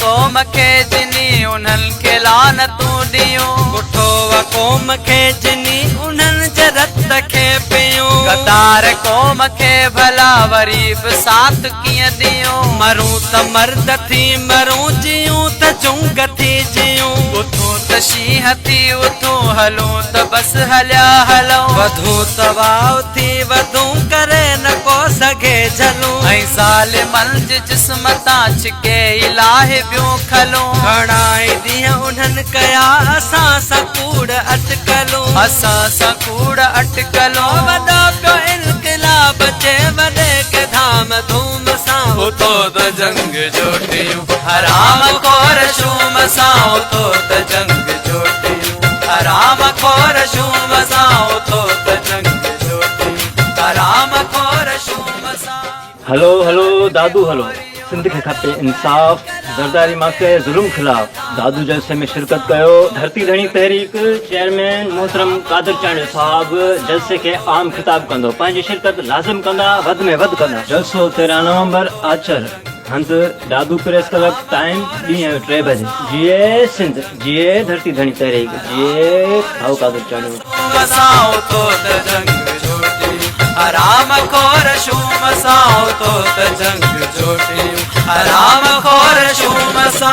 क़ौम खे जिनी उन्हनि खे लानतूं ॾियूं। ॻुठो क़ौम खे जिनी उन्हनि जे रत खे पियूं। गद्दार क़ौम खे भला वरी बि साथ कीअं ॾियूं। मरूं त मर्द थी मरूं, जियूं त जुंग थी जियूं। उथूं त शींहं थी उथूं, हलूं त बस हलिया हलूं। वधूं त वाव थी वधूं, करे न को सघे झलूं। ऐं ज़ालिमनि जे जिस्म तां छिके इलाही ॿियूं खलूं। घणाई ॾींहं उन्हनि कया असां सां कूड़ अटकलूं। असां सां कूड़ अटकलूं। वॾो पियो इनकलाब जे वॾे के धाम धूम सां। उथो त जंग जोटियूं, हराम खोर शूम सां। उथो त जंग जोटियूं, हराम खोर शूम सां। उथो त जंग जोटियूं, हराम खोर शूम सां। हलो हलो दादू हलो, सिंध खे खपे इंसाफ़, ज़रदारी माफ़िया जे ज़ुल्म ख़िलाफ़। दादू जलसे में शिरकत कयो धरती धणी तहरीक चेयरमैन मोहतरम कादर चांडियो साहब जलसे के आम खिताब कंदो। पंहिंजी शिरकत लाज़िम कंदा, वध में वध कंदा। जलसो 13 नवंबर आचर हंध दादू प्रेस क्लब, टाइम ॾींहं 3 बजे। जिए सिंध, जिए धरती धणी तहरीक, जिए भाऊ कादर चांडियो। उथो त जंग जोटियूं, हराम खोर शूम सां। उथो त जंग जोटियूं, हराम खोर शूम सां।